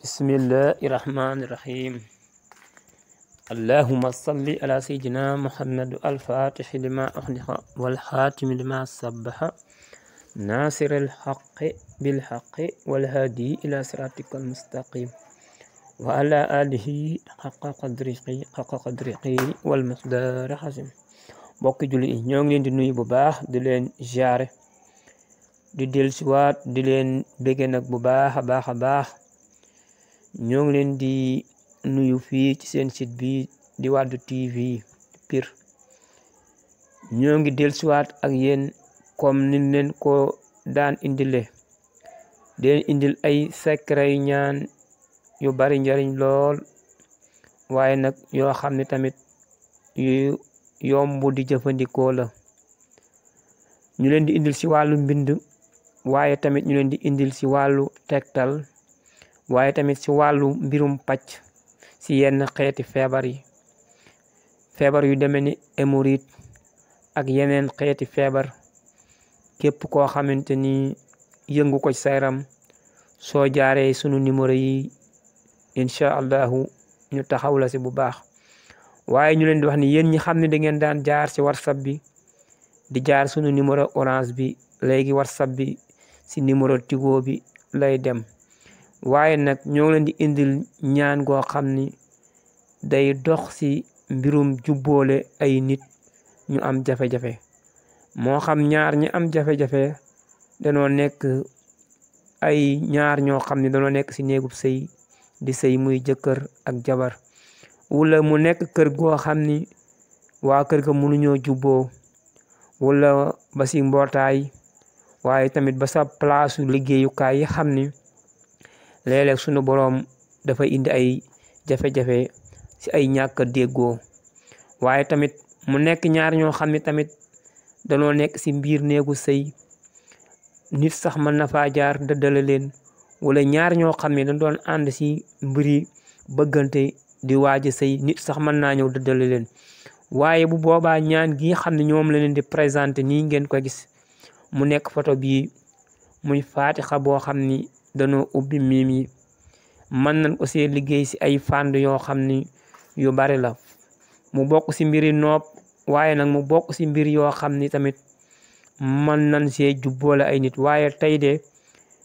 bismillahi rahmani rahim allahumma salli ala sayyidina muhammad al-fatih lima ughliqa wal khatim lima sabbaha nasir al-haqqi bil haqqi wal hadi ila siratikal mustaqim wa ala alihi haqqa qadrihi wal miqdari azim. Mbokki julli yi ñoo ngi leen di nuyu bu baax di leen ziare di dellusiwaat di leen bége nag bu baax a baax ñoo ngi leen di nuyu fii ci seen site bi di Waddu TV Pire. ñoo ngi dellusiwaat ak yéen comme niñ leen ko daan indile den indil ay secret yu ñaan yu bari njariñ lool, waaye nag yoo xam ne tamit yu yomb di jëfandikoo la. ñu leen di indil ci wàllu mbind, waaye tamit ñu leen di indil ci wàllu tegtal, waaye tamit ci wàllu mbirum pàcc ci yenn xeeti feebar yu demee ni hémorroïde ak yeneen xeeti feebar. képp koo xamante ni yëngu ko ci sa yaram soo jaaree sunu numéro yi incha allahu ñu taxaw la ci bu baax. waaye ñu leen di wax ni yéen ñi xam ne da ngeen daan jaar ci whatsapp bi di jaar sunu numéro orange bi, léegi whatsapp bi ci numéro tigo bi lay dem. waaye nag ñoo leen di indil ñaan goo xam ni day dox ci mbirum jubboole ay nit ñu am jafe-jafe. moo xam ñaar ñi am jafe-jafe danoo nekk ay ñaar ñoo xam ne danoo nekk ci néegub sëy di sëy muy jëkkër ak jabar, wala mu nekk kër goo xam ni waa kër ga mënuñoo jubboo, wala ba ci mbootaay, waaye tamit ba sa place liggéeyukaay yi xam ni léeg-léeg sunu boroom dafa indi ay jafe-jafe ci ay ñàkk a déggoo. waaye tamit mu nekk ñaar ñoo xam ne tamit danoo nekk ci biir néegu sëy, nit sax mën na faa jaar dëddale leen, wala ñaar ñoo xam ne dañ doon ànd ci mbiri bëggante di waaja sëy, nit sax mën naa ñëw dëddale leen. waaye bu boobaa ñaan gi xam ne ñoom la leen di présenté nii ngeen ko gis mu nekk photo bii muy faatixa boo xam ni danoo ubbi miim yi. mën nañ aussi liggéey ci ay fànn yoo xam ni yu bari la, mu bokk ci mbiri nopp, waaye nag mu bokk ci mbir yoo xam ni tamit mën nañ see jubboole ay nit. waaye tey de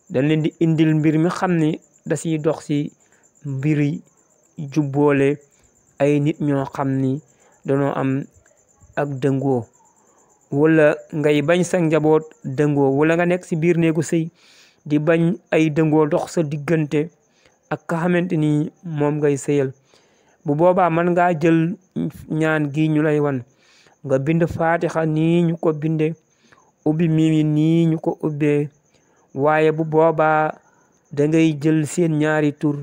dañ leen di indil mbir mi xam ni da ciy dox ci mbiri jubboole ay nit ñoo xam ni danoo am ak dëngoo, wala ngay bañ sa njaboot dëngoo, wala nga nekk ci biir néegu sëy di bañ ay dëngoo dox sa diggante ak ka xamante ni moom ngay sëyal. bu boobaa mën ngaa jël ñaan gi ñu lay wan nga bind faatixa nii ñu ko binde, ubbi miim yi nii ñu ko ubbee. waaye bu boobaa da ngay jël seen ñaari tur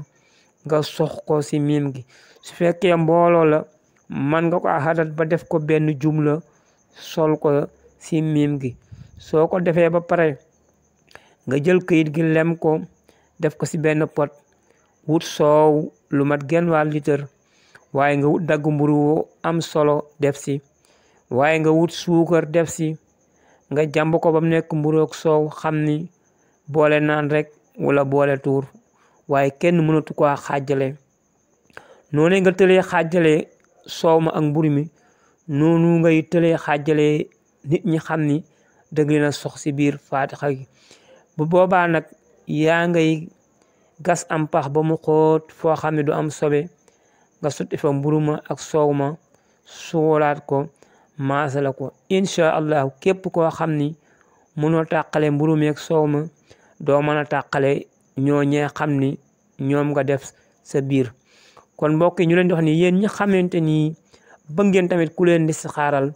nga sox ko ci miim gi. su fekkee mbooloo la mën nga ko xadat ba def ko benn jumla sol ko ci miim gi. soo ko defee ba pare nga jël kayit gi lem ko def ko ci benn pot, wut soow lu mat genn wàll litre, waaye nga wut dagg mburu am solo def ci, waaye nga wut suukar def ci, nga jàmb ko ba mu nekk mburu ak soow. xam ni boole naan rek wala boole tuur, waaye kenn mënatu ko xaajale. noonu nga tëlee xaajale soow ma ak mburu mi, noonu ngay tëlee xaajale nit ñi xam ni dëgg leen a sox ci biir faatixa gi. bu boobaa nag yaa ngay gas am pax ba mu xóot foo xam ne du am sobe, nga sotti fa mburu ma ak soow ma, suulaat ko maasala ko. incha allahu képp koo xam ni mënoo tàqale mburu mi ak soow ma doo mën a tàqale ñooñee xam ni ñoom nga def sa biir. kon mbokk yi ñu leen di wax ni yéen ñi xamante ni bëgg ngeen tamit ku leen di si xaaral,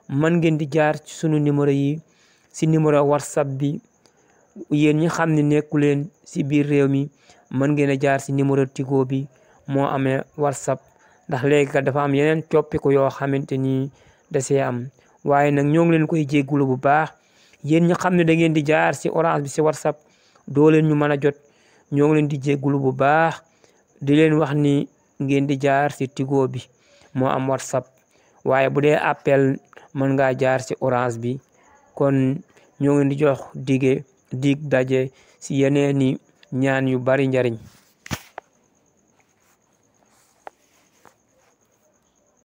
mën ngeen di jaar ci sunu numéro yi ci numéro whatsapp bi. yéen ñi xam ne nekku leen ci biir réew mi mën ngeen a jaar ci numéro tigo bi moo amee whatsapp, ndax léegi kat dafa am yeneen coppiku yoo xamante ni da see am. waaye nag ñoo ngi leen koy jéggulu bu baax. yéen ñi xam ne da ngeen di jaar ci orange bi ci whatsapp doo leen ñu mën a jot, ñoo ngi leen di jéggulu bu baax, di leen wax ni ngeen di jaar ci tigo bi moo am whatsapp. waaye bu dee appel mën ngaa jaar ci orange bi. kon ñoo ngi di jox dig daje ci yeneeni ñaan yu bari njariñ.